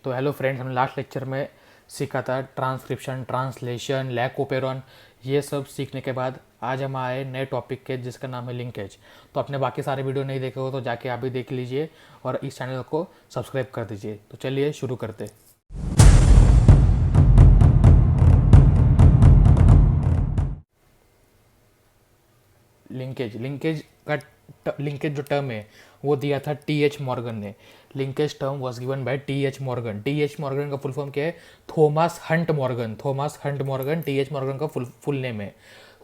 तो hello friends, हमने last lecture में सीखा था ट्रांसक्रिप्शन, ट्रांसलेशन, लैकोपेरॉन। ये सब सीखने के बाद आज हम आए नए टॉपिक के जिसका नाम है लिंकेज। तो आपने बाकी सारे वीडियो नहीं देखे हो तो जाके आप भी देख लीजिए और इस चैनल को सब्सक्राइब कर दीजिए। तो चलिए शुरू करते। लिंकेज जो टर्म है वो दिया था टी.एच. मॉर्गन ने। Linkage term was given by TH. Morgan. TH. Morgan का फुल फॉर्म क्या है? Thomas Hunt Morgan. Thomas Hunt Morgan TH. Morgan का फुल नेम है।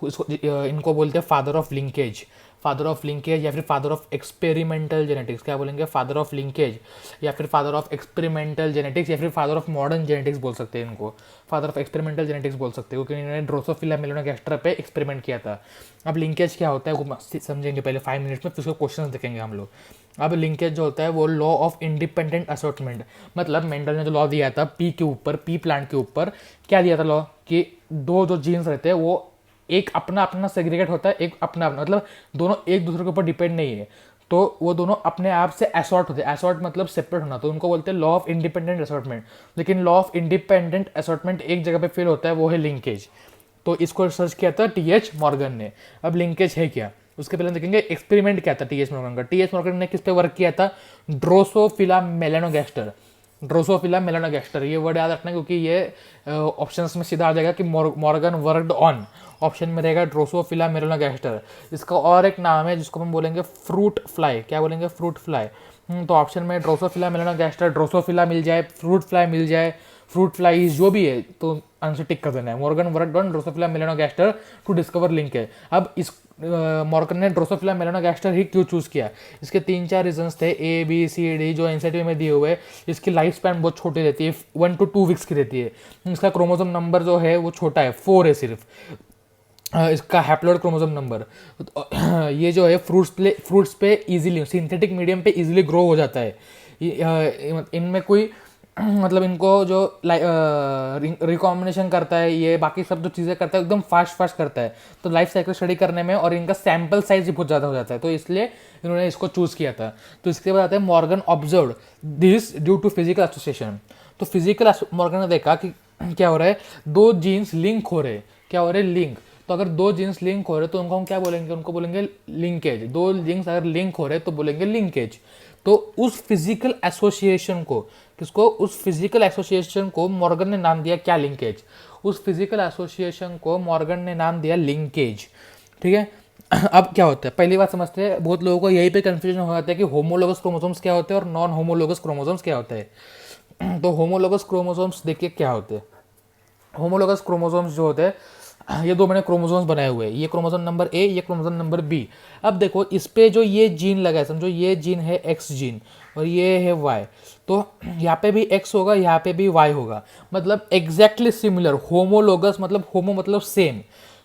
इनको बोलते हैं father of linkage, father of linkage या फिर फादर ऑफ एक्सपेरिमेंटल जेनेटिक्स। क्या बोलेंगे? फादर ऑफ लिंकेज या फिर फादर ऑफ एक्सपेरिमेंटल जेनेटिक्स या फिर फादर ऑफ मॉडर्न जेनेटिक्स बोल सकते हैं इनको। फादर ऑफ एक्सपेरिमेंटल जेनेटिक्स बोल सकते हैं क्योंकि इन्होंने ड्रोसोफिला मेलानोगास्टर पे एक्सपेरिमेंट किया था। अब लिंकेज क्या होता है वो समझेंगे पहले 5 मिनट्स में, फिर उसको क्वेश्चन देखेंगे हम लोग। अब लिंकेज जो होता है वो लॉ ऑफ इंडिपेंडेंट असॉर्टमेंट, मतलब मेंडल ने जो लॉ दिया था पी के ऊपर, पी प्लांट के ऊपर, क्या दिया था लॉ कि दो जो जीन्स रहते हैं वो एक अपना अपना सेग्रीगेट होता है, एक अपना अपना, मतलब दोनों एक दूसरे के ऊपर डिपेंड नहीं है, तो वो दोनों अपने आप से असॉर्ट होते हैं। असॉर्ट मतलब सेपरेट होना, तो उनको बोलते हैं लॉ ऑफ इंडिपेंडेंट असॉर्टमेंट। लेकिन लॉ ऑफ इंडिपेंडेंट असॉर्टमेंट एक जगह पे फेल होता है, वो है लिंकेज। तो इसको रिसर्च किया था टी.एच. मॉर्गन ने। अब लिंकेज है क्या, उसके पहले देखेंगे एक्सपेरिमेंट क्या था टी.एच. मॉर्गन का। टी.एच. मॉर्गन ने किस पे वर्क किया था? Drosophila melanogaster. ड्रोसोफिला मेलानोगास्टर, ये वर्ड याद रखना क्योंकि ये ऑप्शंस में सीधा आ जाएगा कि मॉर्गन वर्कड ऑन। ऑप्शन में रहेगा ड्रोसोफिला मेलानोगास्टर। इसका और एक नाम है जिसको हम बोलेंगे फ्रूट फ्लाई। क्या बोलेंगे? Fruit fly. तो ऑप्शन में ड्रोसोफिला मेलानोगास्टर, ड्रोसोफिला मिल जाए, फ्रूट फ्लाई मिल जाए, फ्रूट फ्लाई जो भी है तो आंसर टिक कर देना है। Morgan worked on Drosophila melanogaster to discover linkage. अब इस मॉर्गन ने ड्रोसोफिला मेलानोगास्टर ही क्यों चूज किया? इसके 3-4 रीजंस थे, ए बी सी डी, जो एनसीईआरटी में दिए हुए। इसकी लाइफ स्पैन बहुत छोटी रहती है, 1 to 2 वीक्स की रहती है। इसका क्रोमोसोम नंबर जो है वो छोटा है, 4 है सिर्फ इसका हैप्लॉइड क्रोमोसोम नंबर। ये जो है फ्रूट्स पे इजीली, सिंथेटिक मीडियम पे इजीली ग्रो हो जाता है। इनमें कोई मतलब इनको जो रिकॉम्बिनेशन करता है, ये बाकी सब जो चीज़ें करता है एकदम फास्ट करता है, तो लाइफ साइकिल स्टडी करने में और इनका सैम्पल साइज भी बहुत ज़्यादा हो जाता है, तो इसलिए इन्होंने इसको चूज़ किया था। तो इसके बाद आते हैं Morgan observe this due to physical association. तो फिजिकल मॉर्गन ने देखा कि क्या हो रहा है, दो जीन्स लिंक हो रहे। क्या हो रहे? लिंक। तो अगर दो जीन्स लिंक हो रहे तो उनको हम क्या बोलेंगे? उनको बोलेंगे लिंकेज। दो जीन्स अगर लिंक हो रहे तो बोलेंगे लिंकेज। तो उस फिजिकल एसोसिएशन को, किसको? उस फिजिकल एसोसिएशन को मॉर्गन ने नाम दिया क्या? लिंकेज। उस फिजिकल एसोसिएशन को मॉर्गन ने नाम दिया लिंकेज। ठीक है। अब क्या होता है, पहली बात समझते हैं। बहुत लोगों को यही पे कंफ्यूजन हो जाता है कि होमोलोगस क्रोमोसोम्स क्या होते हैं और नॉन होमोलोगस क्रोमोसोम्स क्या होते हैं। तो होमोलोगस क्रोमोसोम्स देखिए क्या होते हैं। होमोलोगस क्रोमोसोम्स जो होते हैं, ये दो मैंने क्रोमोसोम्स बनाए हुए हैं, ये क्रोमोसोम नंबर ए, ये क्रोमोसोम नंबर बी। अब देखो इस पे जो ये जीन लगा है, समझो ये जीन है एक्स जीन और ये है वाई, तो यहाँ पे भी एक्स होगा, यहाँ पे भी वाई होगा, मतलब एग्जैक्टली सिमिलर। होमोलोगस मतलब होमो मतलब सेम,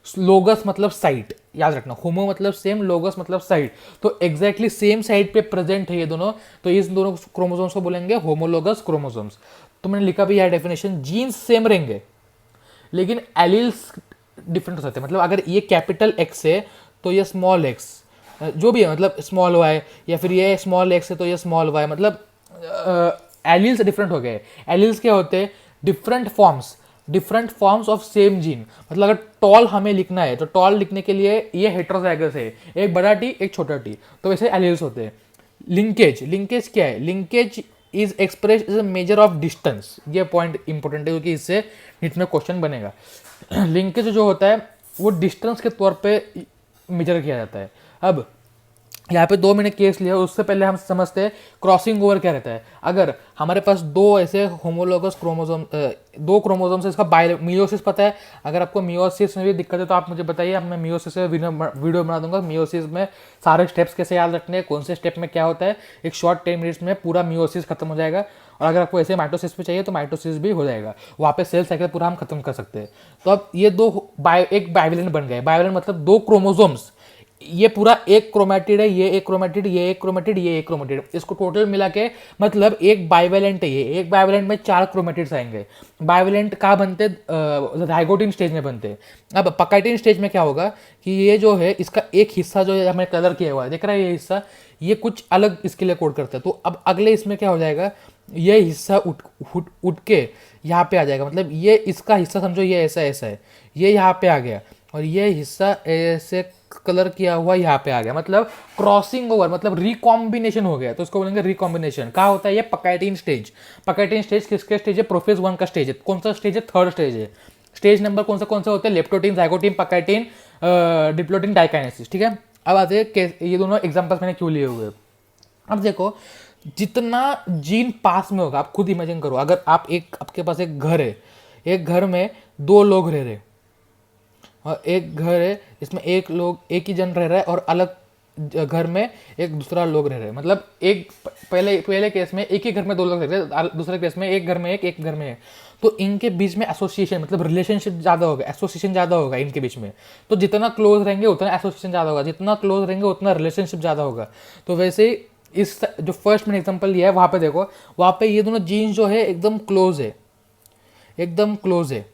लोगस मतलब साइड, याद रखना। होमो मतलब सेम, लोगस मतलब साइड, तो एग्जैक्टली सेम साइड पे प्रेजेंट है ये दोनों, तो इस दोनों क्रोमोसोम्स को बोलेंगे होमोलोगस क्रोमोसोम्स। तो मैंने लिखा भी है डेफिनेशन, जीन्स सेम रहेंगे लेकिन एलील्स डिफरेंट हो सकते हैं। मतलब अगर ये कैपिटल एक्स है तो ये स्मॉल एक्स, जो भी है, मतलब स्मॉल वाई, या फिर ये स्मॉल एक्स है तो ये स्मॉल वाई, मतलब एलील्स डिफरेंट हो गए। एलील्स क्या होते हैं? Different forms of same gene. मतलब अगर टॉल हमें लिखना है तो टॉल लिखने के लिए ये हेटेरोजाइगस है, एक बड़ा टी एक छोटा टी, तो वैसे एलील्स होते हैं। लिंकेज क्या है? Linkage is express is a measure of distance. ये पॉइंट इंपॉर्टेंट है क्योंकि इससे नीट में क्वेश्चन बनेगा। लिंकेज जो होता है वो डिस्टेंस के तौर पे मेजर किया जाता है। अब यहाँ पे 2 मैंने केस लिया, उससे पहले हम समझते हैं क्रॉसिंग ओवर क्या रहता है। अगर हमारे पास दो ऐसे होमोलोगस क्रोमोसोम, दो क्रोमोसोम से, इसका मियोसिस पता है। अगर आपको मियोसिस में भी दिक्कत है तो आप मुझे बताइए, अब मैं मियोसिस से वीडियो बना दूंगा। मियोसिस में सारे स्टेप्स कैसे याद रखने हैं, कौन से स्टेप में क्या होता है, एक शॉर्ट 10 मिनट्स में पूरा मियोसिस खत्म हो जाएगा। और अगर आपको ऐसे माइटोसिस पे चाहिए तो माइटोसिस भी हो जाएगा, वहाँ पे सेल साइकिल पूरा हम खत्म कर सकते हैं। तो अब ये एक बाइवेलेंट बन गए। बाइवेलेंट मतलब दो क्रोमोसोम्स, ये पूरा एक क्रोमेटिड है, ये एक क्रोमेटिड, ये एक क्रोमेटिड, ये एक क्रोमेटिड, इसको टोटल मिला के मतलब एक बाइवेलेंट है। ये एक बाइवेलेंट में 4 क्रोमेटिड्स आएंगे। बाइवेलेंट कहाँ बनते? जाइगोटिन स्टेज में बनते। अब पकाइटिन स्टेज में क्या होगा कि ये जो है इसका एक हिस्सा जो है हमें कलर किया हुआ है, देख रहा है ये हिस्सा, ये कुछ अलग इसके लिए कोड करता है। तो अब अगले इसमें क्या हो जाएगा, ये हिस्सा उठ के यहाँ पे आ जाएगा, मतलब ये इसका हिस्सा समझो, ये ऐसा ऐसा है, ये यहाँ पे आ गया, और ये हिस्सा ऐसे कलर किया हुआ यहाँ पे आ गया, मतलब क्रॉसिंग ओवर, मतलब रिकॉम्बिनेशन हो गया। तो इसको बोलेंगे रिकॉम्बिनेशन। कहाँ होता है ये? Pachytene stage. पकैटिन स्टेज किसके स्टेज है? प्रोफेज 1 का स्टेज है। कौन सा स्टेज है? थर्ड स्टेज है। स्टेज नंबर कौन सा होते हैं? Leptotene, zygotene, pachytene, diplotene, diakinesis. ठीक है, अब आते हैं ये दोनों एग्जांपल्स मैंने क्यों लिए हुए। अब देखो, जितना जीन पास में होगा, आप खुद इमेजिन करो, अगर आपके पास एक घर है, एक घर में 2 लोग रह रहे, और एक घर है इसमें एक ही जन रह रहा है, और अलग घर में एक दूसरा लोग रह रहे हैं। मतलब एक पहले केस में एक ही घर में 2 लोग रह रहे हैं, दूसरे केस में एक घर में एक घर में है, तो इनके बीच में एसोसिएशन, मतलब रिलेशनशिप ज़्यादा होगा, एसोसिएशन ज़्यादा होगा इनके बीच में। तो जितना क्लोज रहेंगे उतना एसोसिएशन ज़्यादा होगा, जितना क्लोज रहेंगे उतना रिलेशनशिप ज़्यादा होगा। तो वैसे ही इस जो फर्स्ट मैंने एग्जांपल लिया है, वहाँ पे देखो, वहाँ पे ये दोनों जीन्स जो है एकदम क्लोज है, एकदम क्लोज है,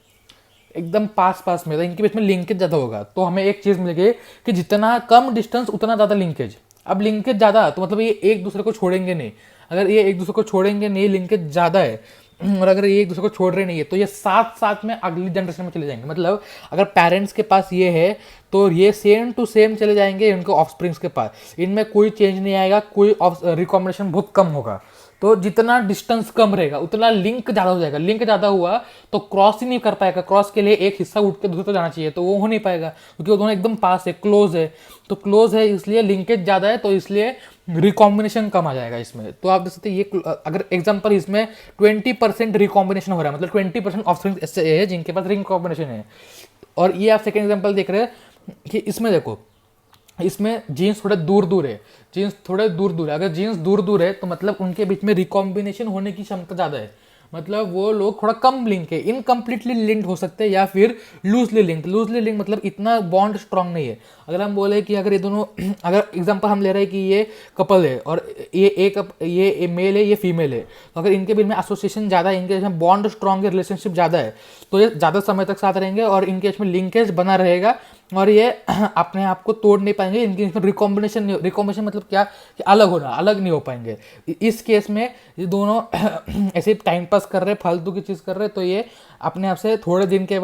एकदम पास में, तो इनके बीच में लिंकेज ज़्यादा होगा। तो हमें एक चीज़ मिलेगी कि जितना कम डिस्टेंस उतना ज़्यादा लिंकेज। अब लिंकेज ज़्यादा तो मतलब ये एक दूसरे को छोड़ेंगे नहीं, अगर ये एक दूसरे को छोड़ेंगे नहीं, लिंकेज ज़्यादा है, और अगर ये एक दूसरे को छोड़ रहे नहीं है, तो ये साथ साथ में अगली जनरेशन में चले जाएंगे। मतलब अगर पेरेंट्स के पास ये है तो ये सेम टू सेम चले जाएंगे उनके ऑफस्प्रिंग्स के पास, इनमें कोई चेंज नहीं आएगा, कोई रिकॉम्बिनेशन बहुत कम होगा। तो जितना डिस्टेंस कम रहेगा उतना लिंक ज़्यादा हो जाएगा। लिंक ज़्यादा हुआ तो क्रॉस ही नहीं कर पाएगा, क्रॉस के लिए एक हिस्सा उठ के दूसरे तो जाना चाहिए, तो वो हो नहीं पाएगा, क्योंकि वो दोनों एकदम पास है, क्लोज है। तो क्लोज है इसलिए लिंकेज ज़्यादा है, तो इसलिए रिकॉम्बिनेशन कम आ जाएगा इसमें। तो आप देख सकते हैं, ये अगर एग्जाम्पल इसमें 20% रिकॉम्बिनेशन हो रहा है, मतलब 20% ऑफस्प्रिंग ऐसे है जिनके पास रिकॉम्बिनेशन है। और ये आप सेकेंड एग्जाम्पल देख रहे हैं कि इसमें देखो, इसमें जीन्स थोड़े दूर दूर है, जीन्स थोड़े दूर दूर है। अगर जीन्स दूर दूर है तो मतलब उनके बीच में रिकॉम्बिनेशन होने की क्षमता ज़्यादा है, मतलब वो लोग थोड़ा कम लिंक है, इनकम्प्लीटली लिंक्ड हो सकते हैं या फिर लूजली लिंक मतलब इतना बॉन्ड स्ट्रांग नहीं है। अगर हम बोले कि अगर ये दोनों अगर एग्जांपल हम ले रहे हैं कि ये कपल है और ये मेल है, ये फीमेल है, तो अगर इनके बीच में एसोसिएशन ज़्यादा है, इनके बीच में बॉन्ड स्ट्रांग है, रिलेशनशिप ज़्यादा है, तो ये ज़्यादा समय तक साथ रहेंगे और इनके बीच में लिंकेज बना रहेगा, और ये अपने आप को तोड़ नहीं पाएंगे। इनके बीच में रिकॉम्बिनेशन मतलब क्या कि अलग नहीं हो पाएंगे। इस केस में ये दोनों ऐसे टाइम पास कर रहे, फालतू की चीज़ कर रहे, तो ये अपने आप से थोड़े देर के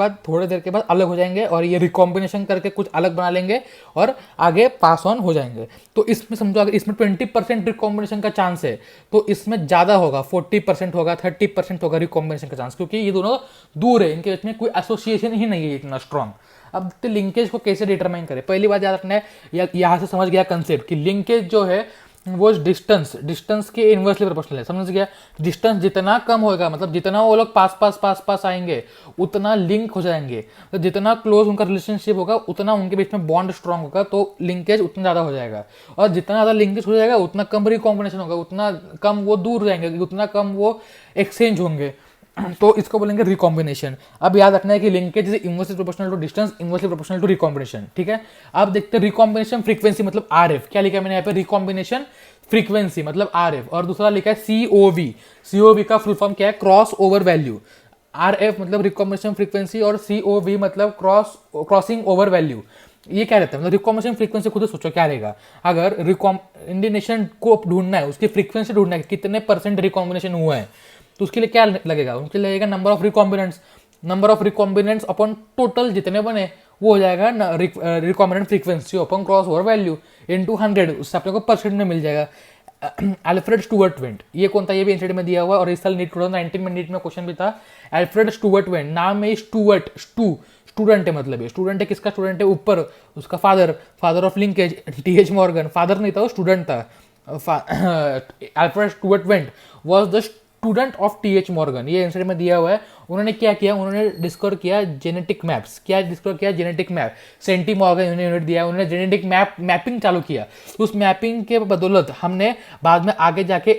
बाद अलग हो जाएंगे, और ये रिकॉम्बिनेशन करके कुछ अलग बना लेंगे और आगे पास ऑन हो जाएंगे। तो इसमें समझो, अगर इसमें 20% रिकॉम्बिनेशन का चांस है, तो इसमें ज़्यादा होगा, 40% होगा, 30% होगा रिकॉम्बिनेशन का चांस, क्योंकि ये दोनों दूर है, इनके बीच में कोई एसोसिएशन ही नहीं है इतना स्ट्रॉन्ग। अब लिंकेज को कैसे डिटरमाइन करें? पहली बात याद रखना है, यहाँ से समझ गया कंसेप्ट कि लिंकेज जो है वो डिस्टेंस के इन्वर्सली प्रोपोर्शनल है। समझ गया? डिस्टेंस जितना कम होगा, मतलब जितना वो लोग पास आएंगे उतना लिंक हो जाएंगे, तो जितना क्लोज उनका रिलेशनशिप होगा उतना उनके बीच में बॉन्ड स्ट्रांग होगा, तो लिंकेज उतना ज़्यादा हो जाएगा। और जितना ज़्यादा लिंकेज हो जाएगा उतना कम रिकॉम्बिनेशन होगा, उतना कम वो दूर जाएंगे, उतना कम वो एक्सचेंज होंगे, तो इसको बोलेंगे रिकॉम्बिनेशन। अब याद रखना है कि linkage is inversely proportional to distance, inversely proportional to recombination. ठीक है, अब देखते हैं रिकॉम्बिनेशन फ्रीक्वेंसी मतलब आरएफ। क्या लिखा है मैंने यहाँ पे? रिकॉम्बिनेशन फ्रीक्वेंसी मतलब आरएफ, और दूसरा लिखा है सीओवी। सीओवी का फुल फॉर्म क्या है? Cross over value. आरएफ मतलब रिकॉम्बिनेशन फ्रीक्वेंसी और सीओवी मतलब क्रॉसिंग ओवर वैल्यू। ये क्या रहता है? मतलब रिकॉम्बिनेशन फ्रीक्वेंसी खुद सोचो क्या रहेगा। अगर रिकॉम्बिनेशन को ढूंढना है, उसकी फ्रीक्वेंसी ढूंढना है, कितने % रिकॉम्बिनेशन हुआ है, तो उसके लिए क्या लगेगा? उसके लिए लगेगा number of recombinants upon total जितने बने, वो हो जाएगा recombinant frequency upon cross over value into 100, उससे अपने को % में मिल जाएगा। अल्फ्रेड स्टुअर्ट वेंट, ये कौन था? ये भी एनसीईआरटी में दिया हुआ, और इस साल नीट 2019 में नीट में क्वेश्चन भी था। अल्फ्रेड स्टुअर्ट वेंट, नाम में स्टूडेंट है, मतलब ये स्टूडेंट है, किसका स्टूडेंट है? ऊपर उसका father of linkage TH Morgan, father नहीं था वो, स्टूडेंट था। Alfred Sturtevant was the student of TH Morgan, ये आंसर में दिया हुआ है। उन्होंने क्या किया? उन्होंने डिस्कवर किया जेनेटिक मैप्स। क्या डिस्कवर किया? Genetic map. Centimorgan unit दिया, उन्होंने जेनेटिक मैपिंग चालू किया। उस मैपिंग के बदौलत हमने बाद में आगे जाके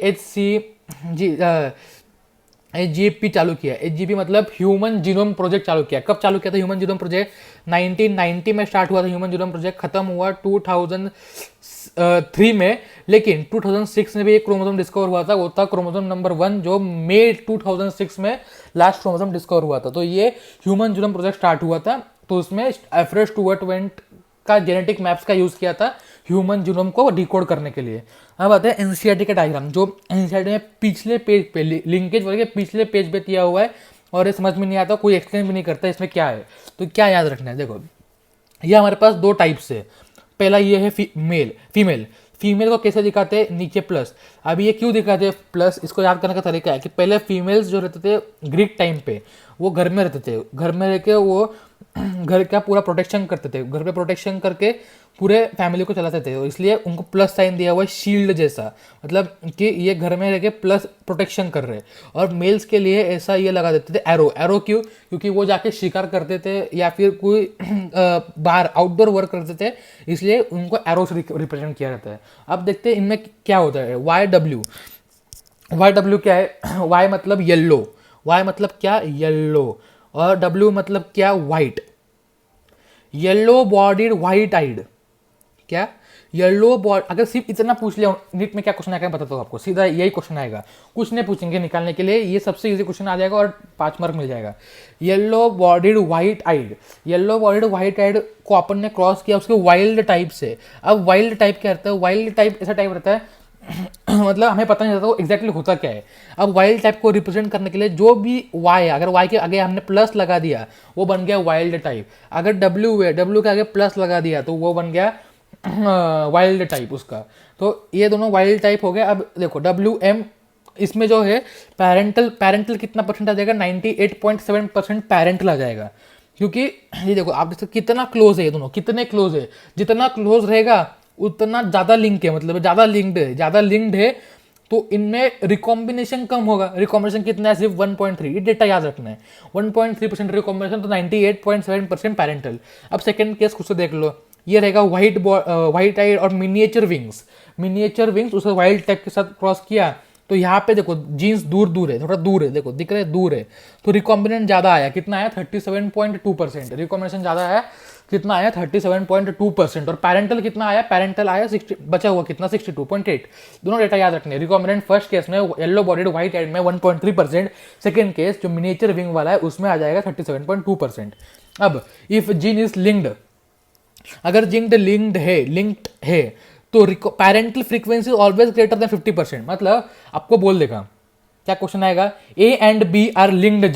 HGP चालू किया। HGP मतलब ह्यूमन जीनोम प्रोजेक्ट चालू किया। कब चालू किया था ह्यूमन जीनोम प्रोजेक्ट? 1990 में स्टार्ट हुआ था ह्यूमन जीनोम प्रोजेक्ट, खत्म हुआ 2003 में, लेकिन 2006 में भी एक क्रोमोसोम डिस्कवर हुआ था, वो था क्रोमोसोम नंबर 1, जो मई 2006 में लास्ट क्रोमोसोम डिस्कवर हुआ था। तो ये ह्यूमन जीनोम प्रोजेक्ट स्टार्ट हुआ था, तो उसमें अल्फ्रेड स्टुअर्ट वेंट का जेनेटिक मैप्स का यूज किया था ह्यूमन जीनोम को डिकोड करने के लिए। अब आते हैं एनसीईआरटी का डायग्राम, जो एनसीईआरटी में पिछले पेज पे लिंकेज वर्ग के पिछले पेज पे दिया हुआ है और ये समझ में नहीं आता, कोई एक्सप्लेन भी नहीं करता इसमें क्या है। तो क्या याद रखना है, देखो ये हमारे पास दो टाइप्स है। पहला ये है फीमेल। फीमेल को कैसे दिखाते हैं, नीचे प्लस। अभी ये क्यों दिखाते हैं प्लस, इसको याद करने का तरीका है कि पहले फीमेल्स जो रहते थे ग्रीक टाइम पे, वो घर में रहते थे, घर में रह के वो घर का पूरा प्रोटेक्शन करते थे, घर पे प्रोटेक्शन करके पूरे फैमिली को चलाते थे, इसलिए उनको प्लस साइन दिया हुआ है शील्ड जैसा, मतलब कि ये घर में रह के प्लस प्रोटेक्शन कर रहे हैं। और मेल्स के लिए ऐसा ये लगा देते थे एरो क्यों, क्योंकि वो जाके शिकार करते थे या फिर कोई बाहर आउटडोर वर्क करते थे, इसलिए उनको एरो से रिप्रेजेंट किया जाता है। अब देखते हैं इनमें क्या होता है। वाई डब्ल्यू क्या है, वाई मतलब येल्लो, वाई मतलब क्या, येल्लो, और डब्ल्यू मतलब क्या, white. Yellow bodied white eyed, क्या, येलो बॉडी। अगर सिर्फ इतना पूछ लिया नीट में क्या क्वेश्चन आएगा बताता हूँ आपको, सीधा यही क्वेश्चन आएगा, कुछ नहीं पूछेंगे निकालने के लिए, ये सबसे इजी क्वेश्चन आ जाएगा और 5 मार्क मिल जाएगा। Yellow bodied white eyed, yellow bodied white eyed को अपन ने क्रॉस किया उसके वाइल्ड टाइप से। अब वाइल्ड टाइप क्या रहता है, वाइल्ड टाइप ऐसा टाइप रहता है मतलब हमें पता नहीं रहता वो एग्जैक्टली होता क्या है। अब वाइल्ड टाइप को रिप्रेजेंट करने के लिए जो भी वाई है, अगर वाई के आगे हमने प्लस लगा दिया वो बन गया वाइल्ड टाइप। अगर डब्ल्यू है, डब्ल्यू के आगे प्लस लगा दिया तो वो बन गया वाइल्ड टाइप उसका। तो ये दोनों वाइल्ड टाइप हो गए। अब देखो WM इसमें जो है पैरेंटल कितना परसेंट आ जाएगा, 98.7% पैरेंटल आ जाएगा, क्योंकि ये देखो आप देखो कितना क्लोज है, ये दोनों कितने क्लोज है, जितना क्लोज रहेगा उतना ज़्यादा लिंक है, मतलब ज़्यादा लिंक्ड है, तो इनमें रिकॉम्बिनेशन कम होगा। रिकॉम्बिनेशन कितना है, सिर्फ 1.3, ये डेटा याद रखना है, 1.3% रिकॉम्बिनेशन, तो 98.7% पैरेंटल। अब सेकंड केस खुद से देख लो, ये रहेगा वाइट आइड और मिनिएचर विंग्स उसे वाइल्ड टाइप के साथ क्रॉस किया, तो यहाँ पे देखो जीन्स दूर है, थोड़ा दूर है, देखो दिख रहा है दूर है, तो रिकॉम्बिनेंट ज़्यादा आया, कितना आया 37.2%, रिकॉम्बिनेशन ज़्यादा आया, कितना आया 37.2%, और पैरेंटल कितना आया, पैरेंटल आया 60, बचा हुआ कितना 62.8। दोनों डेटा याद रखने। रिकॉम्बिनेंट फर्स्ट केस में येलो बॉडीड व्हाइट आइड में 1.3%, सेकेंड केस जो मिनिएचर विंग वाला है उसमें आ जाएगा 37.2%। अब इफ जीन इज लिंक्ड, अगर जिंक्ड लिंक्ड है तो parental frequency always greater than 50%, मतलब आपको बोल देगा, क्या क्वेश्चन आएगा, A and B are linked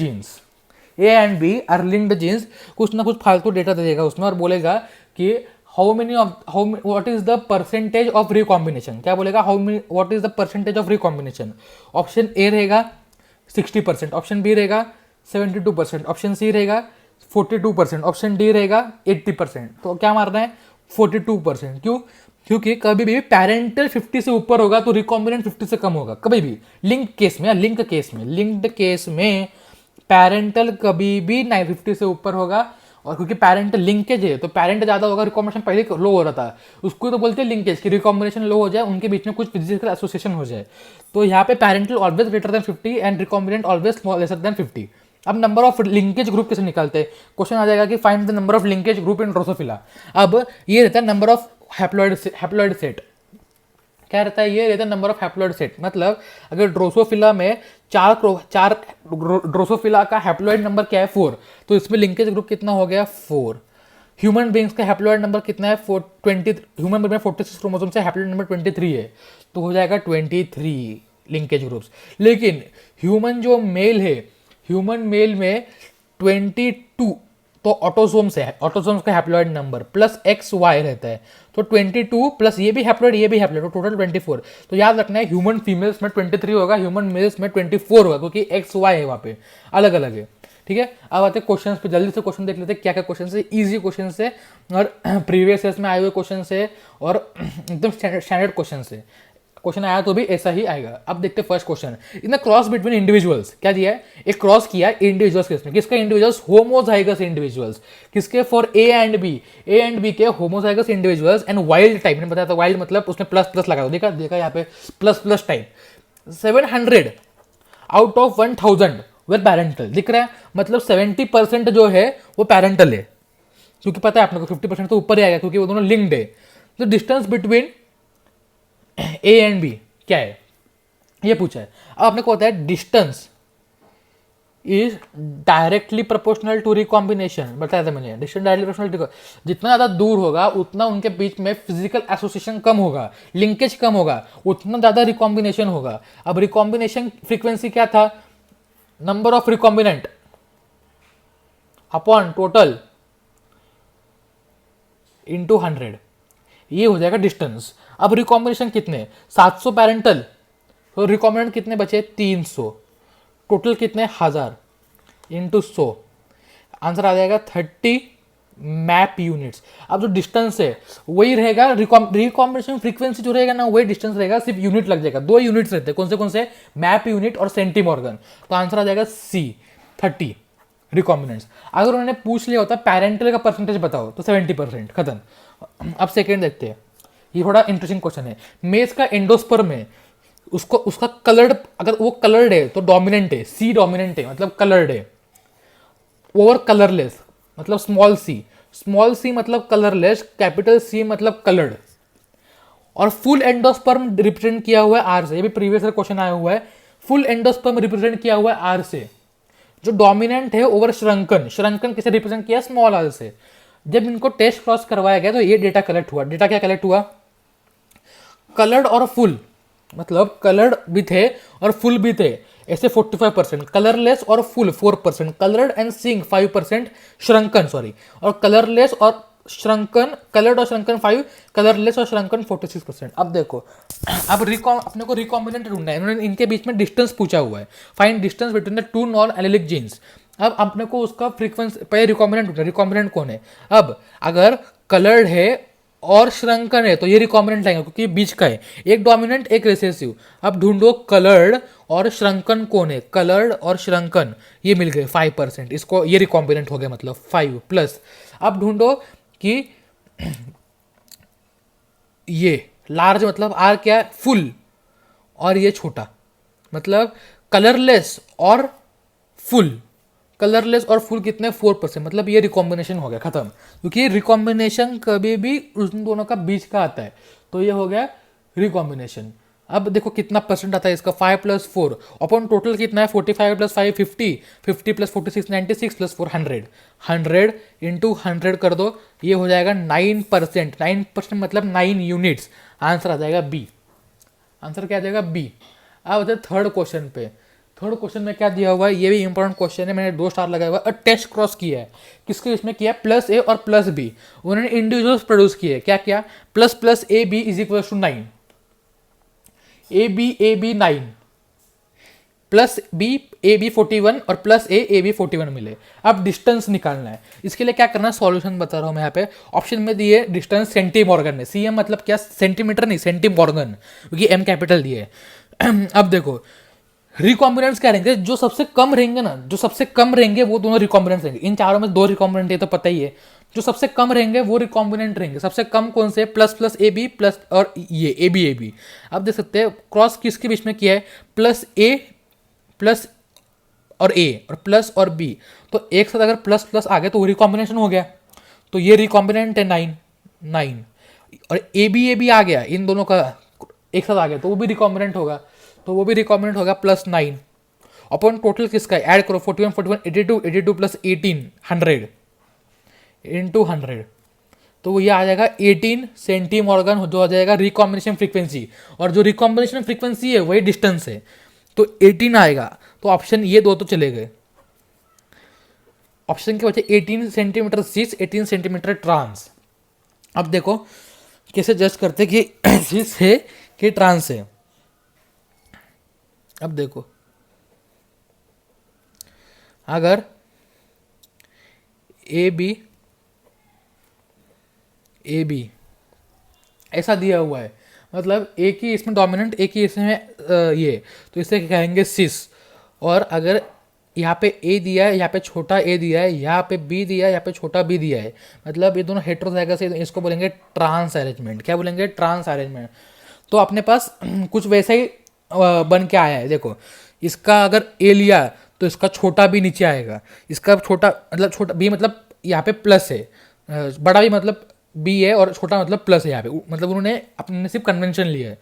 genes, कुछ ना कुछ फालतू डेटा दे देगा उसमें और बोलेगा कि what is the percentage of recombination, क्या बोलेगा, what is the percentage of recombination. Option A रहेगा 60%, ऑप्शन बी रहेगा 72%, ऑप्शन सी रहेगा 42%, ऑप्शन डी रहेगा 80%। तो क्या मारना है, 42%। क्यों, क्योंकि कभी भी पैरेंटल 50 से ऊपर होगा तो रिकॉम्बिनेंट 50 से कम होगा, कभी भी लिंक्ड केस में पैरेंटल कभी भी 50 से ऊपर होगा, और क्योंकि पैरेंटल लिंकेज है तो पैरेंट ज्यादा होगा, रिकॉम्बिनेशन पहले लो हो रहा था, उसको तो बोलते हैं लिंकेज, कि रिकॉम्बिनेशन लो हो जाए, उनके बीच में कुछ फिजिकल एसोसिएशन हो जाए। तो यहाँ पे parental always greater than 50 and recombinant always lesser than 50। अब नंबर ऑफ लिंकेज ग्रुप कैसे निकालते हैं, क्वेश्चन आ जाएगा कि find the number of linkage group in Drosophila. अब ये रहता है नंबर ऑफ हैप्लॉइड सेट, क्या रहता है, ये रहता है नंबर ऑफ हैप्लॉइड सेट, मतलब अगर ड्रोसोफिला में चार ड्रोसोफिला का हैप्लॉइड नंबर क्या है 4, तो इसमें लिंकेज ग्रुप कितना हो गया 4। ह्यूमन बींग्स का हैप्लॉइड नंबर कितना है 20, ह्यूमन बींग में 46 क्रोमोसोम से हैप्लॉइड नंबर 23 है, तो हो जाएगा 23 लिंकेज ग्रुप्स। लेकिन ह्यूमन मेल में 22 तो ऑटोसोम्स है, ऑटोसोम्स का हैप्लॉइड नंबर प्लस XY रहता है, तो 22 प्लस ये भी हैप्लॉइड, तो टोटल 24। तो याद रखना है ह्यूमन फीमेल्स में 23 होगा, ह्यूमन मेल्स में 24 होगा, क्योंकि XY है वहाँ पे अलग अलग है। ठीक है, अब आते हैं क्वेश्चंस पे, जल्दी से क्वेश्चन देख लेते हैं क्या क्या क्वेश्चन है, इजी क्वेश्चन है और प्रीवियस ईयर्स में आए हुए क्वेश्चन है और एकदम स्टैंडर्ड क्वेश्चन है। क्वेश्चन आया तो भी ऐसा ही आएगा। अब देखते हैं first question, in the cross between individuals, क्या दिया है, एक क्रॉस किया इंडिविजुअल्स के इसमें, किसका इंडिविजुअल्स, होमोजाइगस इंडिविजुअल्स, किसके, फॉर ए एंड बी के homozygous individuals and wild type, मैंने बताया था वाइल्ड मतलब उसमें प्लस लगा दो, देखा यहाँ पे plus type, 700 out of 1000 were parental, दिख रहा है, मतलब 70% जो है वो पैरेंटल है, क्योंकि पता है आपने को 50% तो ऊपर ही आएगा क्योंकि वो दोनों लिंक्ड है। तो distance between A and B क्या है, ये पूछा है। अब आपने को होता है distance is directly proportional to recombination. बताया था मैंने, डिस्टेंस डायरेक्टली प्रोपोर्शनल। जितना ज़्यादा दूर होगा उतना उनके बीच में फिजिकल एसोसिएशन कम होगा, लिंकेज कम होगा, उतना ज़्यादा रिकॉम्बिनेशन होगा। अब रिकॉम्बिनेशन फ्रीक्वेंसी क्या था, number of recombinant upon total into 100, ये हो जाएगा डिस्टेंस। अब रिकॉम्बिनेशन कितने, 700 पैरेंटल, तो रिकॉम्बिनेंट कितने बचे, 300, टोटल कितने 1000 इंटू 100, आंसर आ जाएगा 30 मैप यूनिट्स। अब जो डिस्टेंस है वही रहेगा, रिकॉम्बिनेशन फ्रीक्वेंसी जो रहेगा ना वही डिस्टेंस रहेगा, सिर्फ यूनिट लग जाएगा। दो यूनिट्स रहते हैं, कौन से, मैप यूनिट और सेंटीमॉर्गन। तो आंसर आ जाएगा सी, 30 रिकॉम्बिनेंट्स। अगर उन्होंने पूछ लिया होता पैरेंटल का परसेंटेज बताओ तो 70%, खत्म। अब सेकेंड देखते हैं, ये थोड़ा इंटरेस्टिंग क्वेश्चन है। मेज का एंडोस्पर्म है, उसको उसका कलर्ड, अगर वो कलर्ड है तो डोमिनेंट है, सी डोमिनेंट है मतलब कलर्ड है। ओवर कलरलेस मतलब स्मॉल सी मतलब कलरलेस, कैपिटल सी मतलब कलर्ड। और फुल एंडोस्पर्म रिप्रेजेंट किया हुआ है आर से, ये भी प्रीवियस क्वेश्चन आया हुआ है। फुल एंडोस्पर्म रिप्रेजेंट किया हुआ है आर से। जो डोमिनेंट है ओवर श्रंकन, श्रंकन किसे रिप्रेजेंट किया, स्मॉल आर से। जब इनको टेस्ट क्रॉस करवाया गया तो ये डेटा कलेक्ट हुआ। डेटा क्या कलेक्ट हुआ, कलर्ड और फुल, मतलब कलर्ड भी थे और फुल भी थे, ऐसे 45%, कलरलेस और full 4%, coloured and seeing 5%, shrunken sorry, और कलरलेस और श्रंकन, कलर्ड और श्रंकन 5, कलरलेस और श्रंकन 46%। अब देखो, अब अपने को रिकॉम्बिनेंट ढूंढना है, इन्होंने इनके बीच में डिस्टेंस पूछा हुआ है, find distance between the two non allelic genes. अब अपने को उसका फ्रीक्वेंसी, पहले रिकॉम्बिनेंट ढूंढना, रिकॉम्बिनेंट कौन है। अब अगर कलर्ड है और श्रंकन है तो ये रिकॉम्बिनेंट लाएंगे क्योंकि बीच का है, एक डोमिनेंट एक रिसेसिव। अब ढूंढो कलर्ड और श्रंकन कौन है, कलर्ड और श्रंकन ये मिल गए 5%, इसको ये रिकॉम्बिनेंट हो गया मतलब 5 प्लस। अब ढूंढो कि ये लार्ज मतलब आर क्या है, फुल, और ये छोटा मतलब कलरलेस और फुल, कलरलेस और फुल कितने 4%, मतलब ये रिकॉम्बिनेशन हो गया, खत्म। क्योंकि रिकॉम्बिनेशन कभी भी उन दोनों का बीच का आता है, तो ये हो गया रिकॉम्बिनेशन। अब देखो कितना परसेंट आता है इसका, 5 + 4 अपॉन टोटल कितना है, 45 + 5 50, 50 + 46 96 + 4 100, 100 इंटू 100 कर दो, ये हो जाएगा 9%, 9% मतलब 9 यूनिट्स। आंसर आ जाएगा बी, आंसर क्या आ जाएगा बी। अब होता है थर्ड क्वेश्चन पे। थर्ड क्वेश्चन में क्या दिया हुआ है, ये भी इंपॉर्टेंट क्वेश्चन है, मैंने 2 स्टार लगाया हुआ है। टेस्ट क्रॉस किया है, किसके इसमें किया, +A और +B, उन्होंने इंडिविजुअल्स प्रोड्यूस किए, क्या क्या, ++ AB = 9, AB 9, +B AB 41 और +A AB 41 मिले। अब डिस्टेंस निकालना है, इसके लिए क्या करना है, सॉल्यूशन बता रहा हूँ मैं यहाँ पे। ऑप्शन में दिए डिस्टेंस सेंटीमॉर्गन में, CM मतलब क्या, सेंटीमीटर नहीं, सेंटीमॉर्गन, क्योंकि M कैपिटल दिए। अब देखो रिकॉम्बिनेंट्स क्या रहेंगे, जो सबसे कम रहेंगे ना, जो सबसे कम रहेंगे वो दोनों रिकॉम्बिनेंट्स रहेंगे। इन चारों में 2 रिकॉम्बिनेंट है तो पता ही है, जो सबसे कम रहेंगे वो रिकॉम्बिनेंट रहेंगे। सबसे कम कौन से, ++ AB प्लस और ये AB। अब देख सकते हैं क्रॉस किसके बीच में किया है, +A प्लस और A और प्लस और B, तो एक साथ अगर ++ आ गया तो वो रिकॉम्बिनेशन हो गया, तो ये रिकॉम्बिनेंट है 9 और AB आ गया, इन दोनों का एक साथ आ गया तो वो भी रिकॉम्बिनेंट होगा, तो वो भी रिकॉम्बिनेंट होगा +9 अपॉन टोटल किसका है, ऐड करो 41 41 82 82 + 18 100 इंटू 100, तो ये आ जाएगा 18 सेंटीमॉर्गन, जो आ जाएगा रिकॉम्बिनेशन फ्रीक्वेंसी। और जो रिकॉम्बिनेशन फ्रीक्वेंसी है वही डिस्टेंस है, तो 18 आएगा। तो ऑप्शन ये 2 तो चले गए, ऑप्शन के बचे 18 सेंटीमीटर सिस, 18 सेंटीमीटर ट्रांस। अब देखो कैसे जज करते कि सिस है कि ट्रांस है। अब देखो अगर ए बी ऐसा दिया हुआ है, मतलब एक ही इसमें डोमिनेंट एक ही इसमें ये, तो इसे कहेंगे सिस। और अगर यहाँ पे ए दिया है, यहाँ पे छोटा ए दिया है, यहाँ पे बी दिया है, यहाँ पे छोटा बी दिया है, मतलब ये दोनों हेटेरोजाइगस है, इसको बोलेंगे ट्रांस अरेंजमेंट। क्या बोलेंगे, ट्रांस अरेंजमेंट। तो अपने पास कुछ वैसा ही बन के आया है। देखो इसका अगर ए लिया तो इसका छोटा बी नीचे आएगा, इसका छोटा मतलब छोटा बी मतलब यहाँ पे प्लस है, बड़ा बी मतलब बी है और छोटा मतलब प्लस है यहाँ पे, मतलब उन्होंने अपने सिर्फ कन्वेंशन लिया है।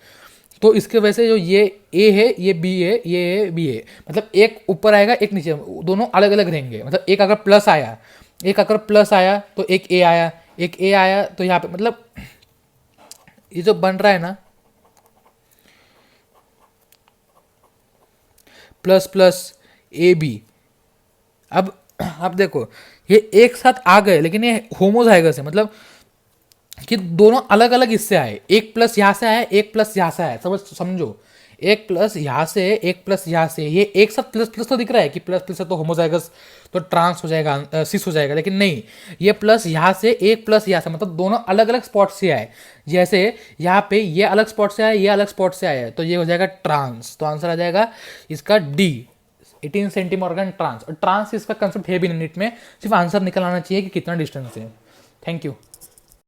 तो इसके वजह से जो ये ए है, ये बी है, ये है बी है, मतलब एक ऊपर आएगा एक नीचे, दोनों अलग अलग रहेंगे। मतलब एक अगर प्लस आया, एक अगर प्लस आया तो एक ए आया, एक ए आया तो यहाँ पे मतलब ये जो बन रहा है ना प्लस प्लस ए बी, अब देखो ये एक साथ आ गए लेकिन ये होमोजाइगस है, मतलब कि दोनों अलग अलग इससे आए, एक प्लस यहाँ से आया, एक प्लस यहाँ से आया, समझो, एक प्लस यहाँ से, एक प्लस यहाँ से, ये एक साथ प्लस प्लस तो दिख रहा है कि प्लस प्लस है तो होमोजाइगस तो ट्रांस हो जाएगा, सिस हो जाएगा, लेकिन नहीं, ये प्लस यहाँ से, एक प्लस यहाँ से, मतलब दोनों अलग अलग स्पॉट से आए। जैसे यहाँ पे ये अलग स्पॉट से आया, ये अलग स्पॉट से आया, तो ये हो जाएगा ट्रांस। तो आंसर आ जाएगा इसका डी, 18 सेंटीमॉर्गन ट्रांस। और ट्रांस इसका कंसेप्ट है भी नहीं नीट में, सिर्फ आंसर निकल आना चाहिए कि कितना डिस्टेंस है। Thank you.